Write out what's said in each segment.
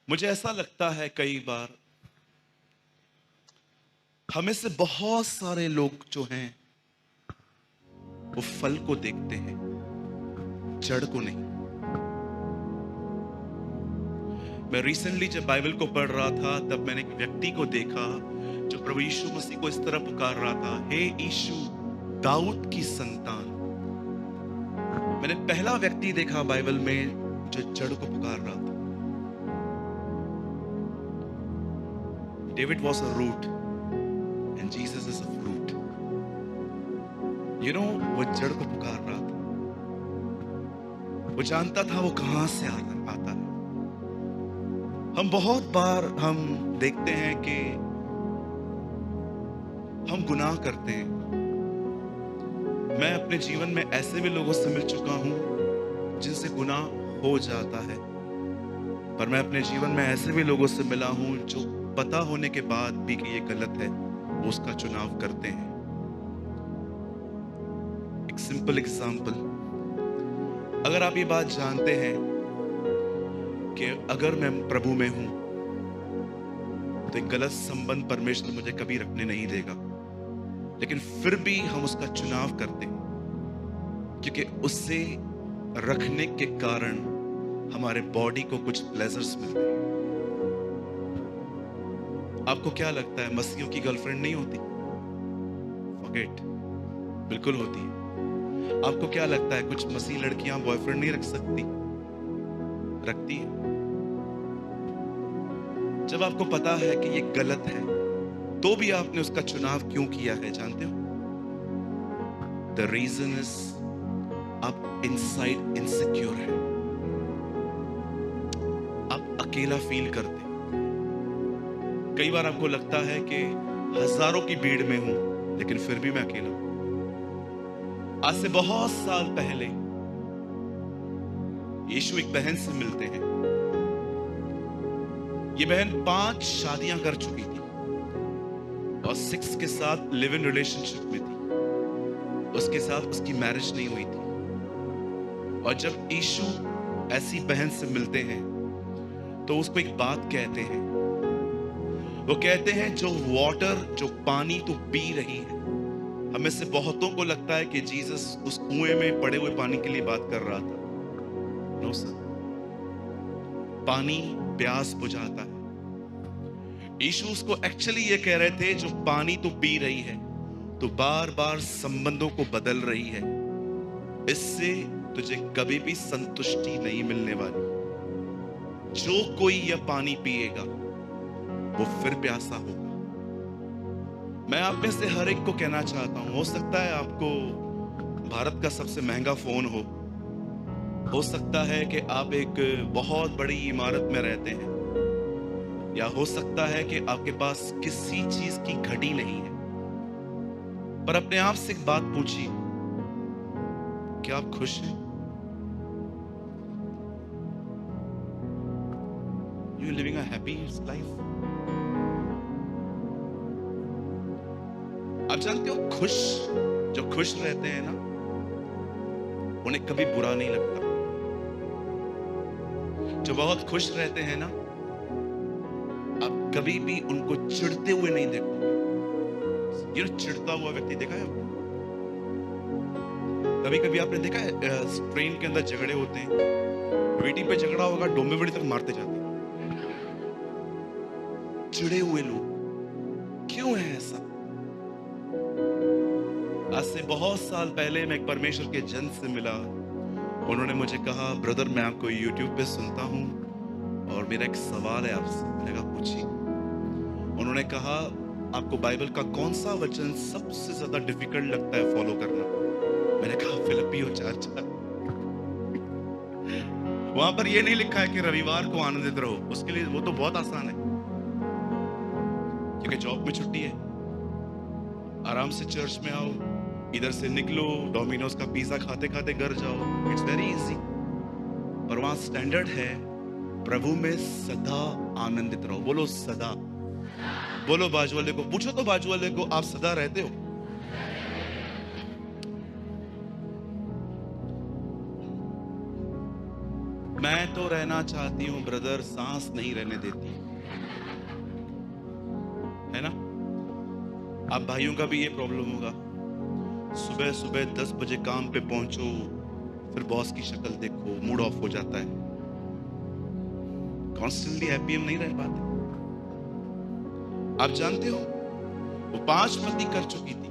मुझे ऐसा लगता है कई बार हमें से बहुत सारे लोग जो हैं वो फल को देखते हैं, जड़ को नहीं। मैं रिसेंटली जब बाइबल को पढ़ रहा था तब मैंने एक व्यक्ति को देखा जो प्रभु यीशु मसीह को इस तरह पुकार रहा था, हे यीशु दाऊद की संतान। मैंने पहला व्यक्ति देखा बाइबल में जो जड़ को पुकार रहा था। David was a root and Jesus is a fruit. वो जड़ को पुकार रहा था। वो जानता था वो कहां से आता है। हम बहुत बार हम देखते हैं कि हम गुनाह करते हैं। मैं अपने जीवन में ऐसे भी लोगों से मिल चुका हूं जिनसे गुनाह हो जाता है, पर मैं अपने जीवन में ऐसे भी लोगों से मिला हूं जो पता होने के बाद भी कि ये गलत है, वो उसका चुनाव करते हैं। एक सिंपल एग्जांपल, अगर आप ये बात जानते हैं कि अगर मैं प्रभु में हूं तो एक गलत संबंध परमेश्वर मुझे कभी रखने नहीं देगा, लेकिन फिर भी हम उसका चुनाव करते हैं क्योंकि उससे रखने के कारण हमारे बॉडी को कुछ प्लेजर्स मिलते हैं। आपको क्या लगता है मसीहों की गर्लफ्रेंड नहीं होती? फॉरगेट, बिल्कुल होती है। आपको क्या लगता है कुछ मसीह लड़कियां बॉयफ्रेंड नहीं रख सकती? रखती है। जब आपको पता है कि ये गलत है तो भी आपने उसका चुनाव क्यों किया है जानते हो? द रीजन इज आप इनसाइड इनसिक्योर है। आप अकेला फील करते हैं। कई बार आपको लगता है कि हजारों की भीड़ में हूं लेकिन फिर भी मैं अकेला हूं। आज से बहुत साल पहले यीशु एक बहन से मिलते हैं। ये बहन 5 शादियां कर चुकी थी और 6 के साथ लिव इन रिलेशनशिप में थी। उसके साथ उसकी मैरिज नहीं हुई थी। और जब यीशु ऐसी बहन से मिलते हैं तो उसको एक बात कहते हैं। वो कहते हैं जो वाटर, जो पानी तू पी रही है। हमें से बहुतों को लगता है कि जीसस उस कुएं में पड़े हुए पानी के लिए बात कर रहा था। नो सर, पानी प्यास बुझाता है। यीशु उसको एक्चुअली ये कह रहे थे जो पानी तू पी रही है तो बार बार संबंधों को बदल रही है, इससे तुझे कभी भी संतुष्टि नहीं मिलने वाली। जो कोई यह पानी पिएगा वो फिर प्यासा होगा। मैं आप में से हर एक को कहना चाहता हूं, हो सकता है आपको भारत का सबसे महंगा फोन हो सकता है कि आप एक बहुत बड़ी इमारत में रहते हैं, या हो सकता है कि आपके पास किसी चीज की घड़ी नहीं है। पर अपने आप से एक बात पूछिए, क्या आप खुश हैं? You living a happy life? आप जानते हो जो खुश रहते हैं ना, उन्हें कभी बुरा नहीं लगता। जो बहुत खुश रहते हैं ना, आप कभी भी उनको चिढ़ते हुए नहीं देखोगे। ये चिढ़ता हुआ व्यक्ति देखा है आपने? कभी कभी आपने देखा है ट्रेन के अंदर झगड़े होते हैं, बेटी पे झगड़ा होगा, डोंबे बड़ी तक मारते जाते हैं। चिढ़े हुए लोग क्यों है ऐसा? आज से बहुत साल पहले मैं एक परमेश्वर के जन से मिला। उन्होंने मुझे कहा, ब्रदर मैं आपको YouTube पे सुनता हूं और मेरा एक सवाल है आपसे। मैंने कहा पूछिए। उन्होंने कहा, आपको बाइबल का कौन सा वचन सबसे ज्यादा डिफिकल्ट लगता है फॉलो करना? मैंने कहा फिलिप्पियों 4:4। वहां पर यह नहीं लिखा है कि रविवार को आनंदित रहो, उसके लिए वो तो बहुत आसान है क्योंकि जॉब में छुट्टी है। आराम से चर्च में आओ, इधर से निकलो, डोमिनोज का पिज्जा खाते खाते घर जाओ, इट्स वेरी इजी। और वहां स्टैंडर्ड है, प्रभु में सदा आनंदित रहो। बोलो सदा। बोलो बाजू वाले को, पूछो तो बाजू वाले को, आप सदा रहते हो? मैं तो रहना चाहती हूँ ब्रदर, सांस नहीं रहने देती, है ना। आप भाइयों का भी ये प्रॉब्लम होगा, सुबह सुबह 10 बजे काम पे पहुंचो, फिर बॉस की शक्ल देखो, मूड ऑफ हो जाता है। कॉन्स्टेंटली हैप्पी हम नहीं रह पाते। आप जानते हो वो 5 पति कर चुकी थी,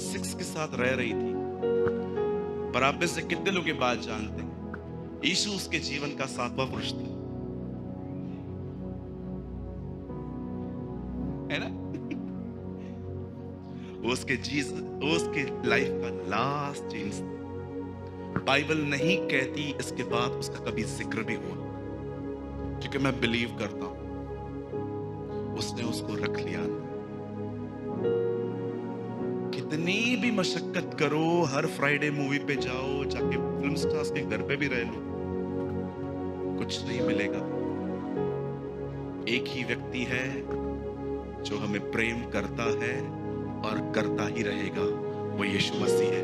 6 के साथ रह रही थी, पर आप में से कितने लोग ये बात जानते हैं यीशु उसके जीवन का 7वां पुरुष था, है ना। वो उसके लाइफ का लास्ट चेंज था। बाइबल नहीं कहती इसके बाद उसका कभी जिक्र भी हुआ, क्योंकि मैं बिलीव करता हूं उसने उसको रख लिया। कितनी भी मशक्कत करो, हर फ्राइडे मूवी पे जाओ, जाके फिल्म स्टार्स के घर पे भी रह लो, कुछ नहीं मिलेगा। एक ही व्यक्ति है जो हमें प्रेम करता है और करता ही रहेगा, वो यीशु मसीह है।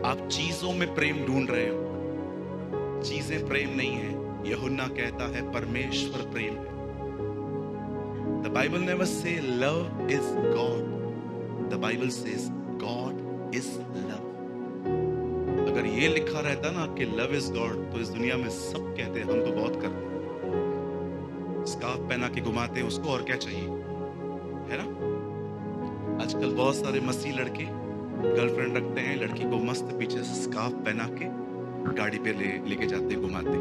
आप चीजों में प्रेम ढूंढ रहे हो, चीजें प्रेम नहीं है। यूहन्ना कहता है परमेश्वर प्रेम है। The Bible never say love is God. The Bible says God is love. अगर ये लिखा रहता ना कि love is God, तो इस दुनिया में सब कहते, हम तो बहुत करते हैं, स्कार्फ पहना के घुमाते हैं उसको, और क्या चाहिए, है ना। आजकल बहुत सारे मसीह लड़के गर्लफ्रेंड रखते हैं, लड़की को मस्त पीछे से स्कार्फ पहना के गाड़ी पे लेके जाते घुमाते,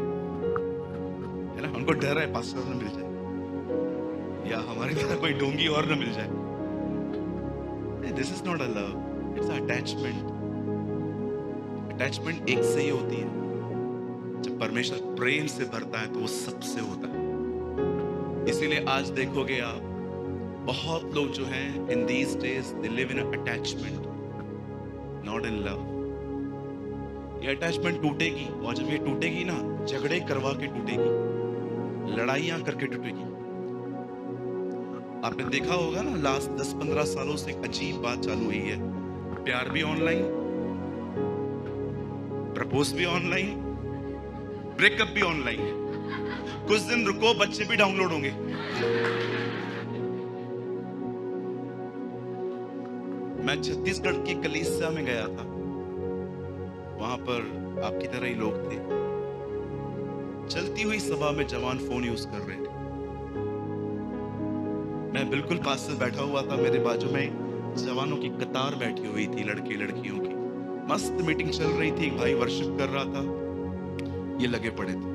है ना। उनको डर है पास्टर न मिल जाए या हमारी तरह कोई डोंगी और न मिल जाए। This is not a love, it's attachment. Attachment एक से ही होती है, जब परमेश्वर प्रेम से भरता है तो वो सबसे होता है। इसीलिए आज देखोगे आप, बहुत लोग जो हैं in these days they live in attachment, not in love. ये अटैचमेंट टूटेगी, और जब ये टूटेगी ना, झगड़े करवा के टूटेगी, लड़ाइयां करके टूटेगी। आपने देखा होगा ना, लास्ट 10-15 सालों से एक अजीब बात चालू हुई है, प्यार भी ऑनलाइन, प्रपोज भी ऑनलाइन, ब्रेकअप भी ऑनलाइन। कुछ दिन रुको, बच्चे भी डाउनलोड होंगे। मैं छत्तीसगढ़ की कलीसिया में गया था, वहां पर आपकी तरह ही लोग थे। चलती हुई सभा में जवान फोन यूज कर रहे थे। मैं बिल्कुल पास से बैठा हुआ था, मेरे बाजू में जवानों की कतार बैठी हुई थी, लड़के लड़कियों की। मस्त मीटिंग चल रही थी, एक भाई वर्शिप कर रहा था, ये लगे पड़े थे।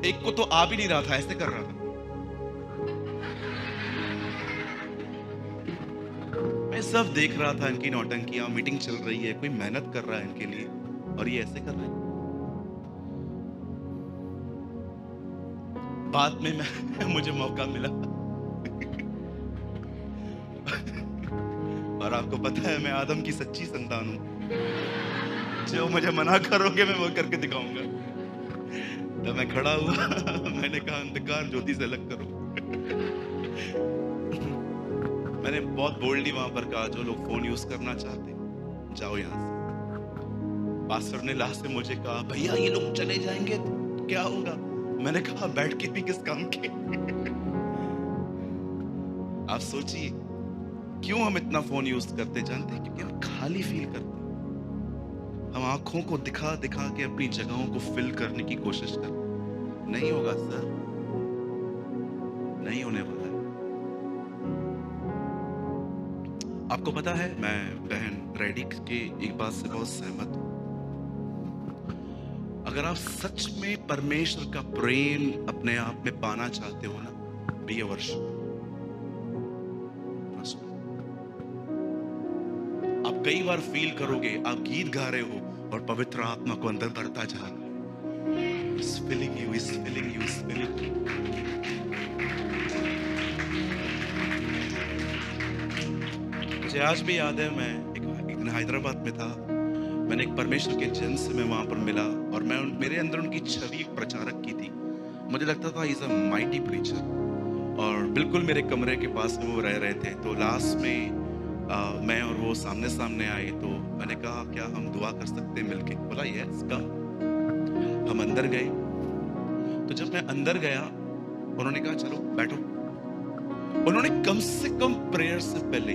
एक को तो आ भी नहीं रहा था, ऐसे कर रहा था। मैं सब देख रहा था, इनकी नौटंकियां, मीटिंग चल रही है, कोई मेहनत कर रहा है इनके लिए, और ये ऐसे कर रहे हैं। बाद में मुझे मौका मिला और आपको पता है मैं आदम की सच्ची संतान हूं, जो मुझे मना करोगे मैं वो करके दिखाऊंगा। तो मैं खड़ा हुआ मैंने कहा अंधकार ज्योति से अलग करो। मैंने बहुत बोल्डली वहां पर कहा, जो लोग फोन यूज करना चाहते जाओ यहां से। पास्टर ने लास्ट में मुझे कहा, भैया ये लोग चले जाएंगे तो क्या होगा? मैंने कहा बैठ के भी किस काम के। आप सोचिए क्यों हम इतना फोन यूज करते, जानते हैं? क्योंकि हम खाली फील करते हैं। हम आंखों को दिखा दिखा के अपनी जगहों को फिल करने की कोशिश करते हैं। नहीं होगा सर, नहीं होने वाला है। आपको पता है, मैं बहन रेडी के एक बात से बहुत सहमत हूं। अगर आप सच में परमेश्वर का प्रेम अपने आप में पाना चाहते हो ना, बी अ वर्शिपर। आप कई बार फील करोगे, आप गीत गा रहे हो और पवित्र आत्मा को अंदर भरता जा रहा है। He's filling you, he's filling you, he's filling you। मुझे आज भी याद है, मैं एक दिन हैदराबाद में था। मैंने एक परमेश्वर के जन से मैं वहां पर मिला, और मेरे अंदर उनकी छवि एक प्रचारक की थी। मुझे लगता था इज अ माइटी प्रीचर। और बिल्कुल मेरे कमरे के पास में वो रह रहे थे। तो लास्ट में मैं और वो सामने सामने आए, तो मैंने कहा क्या हम दुआ कर सकते हैं मिलके? बोला यस कम। हम अंदर गए। तो जब मैं अंदर गया, उन्होंने कहा चलो बैठो। उन्होंने कम से कम प्रेयर से पहले,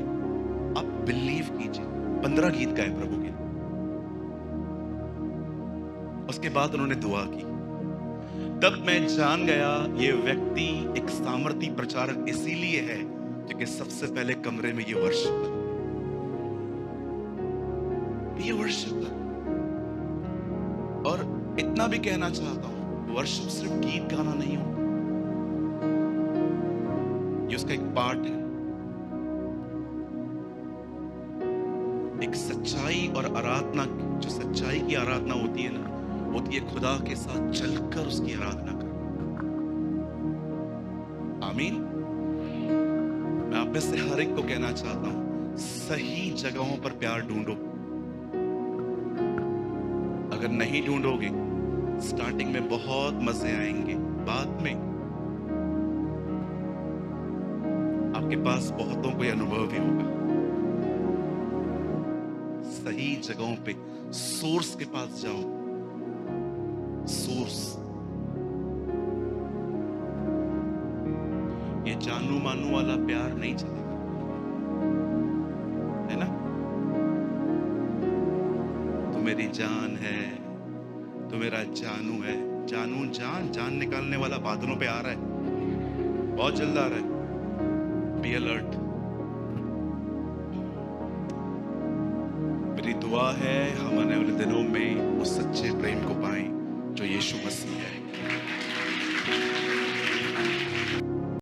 आप बिलीव कीजिए, 15 गीत गाए प्रभु के। उसके बाद उन्होंने दुआ की। तब मैं जान गया ये व्यक्ति एक सामर्थी प्रचारक इसीलिए है क्योंकि सबसे पहले कमरे में ये वर्शिप है। ये वर्शिप है। और इतना भी कहना चाहता हूं, वर्शिप सिर्फ गीत गाना नहीं होता, ये उसका एक पार्ट है। एक सच्चाई और आराधना, जो सच्चाई की आराधना होती है ना, होती है खुदा के साथ चलकर उसकी आराधना कर। आमीन। मैं आप में से हर एक को कहना चाहता हूं, सही जगहों पर प्यार ढूंढो। अगर नहीं ढूंढोगे, स्टार्टिंग में बहुत मजे आएंगे, बाद में आपके पास बहुतों को यह अनुभव भी होगा। सही जगहों पे सोर्स के पास जाओ। सोर्स, ये जानू मानू वाला प्यार नहीं चलेगा, है ना? तू मेरी जान है, तू मेरा जानू है। जानू जान निकालने वाला बादलों पे आ रहा है, बहुत जल्द आ रहा है। Be alert. मेरी दुआ है हम आने वाले दिनों में उस सच्चे प्रेम को पाएं जो यीशु मसीह है।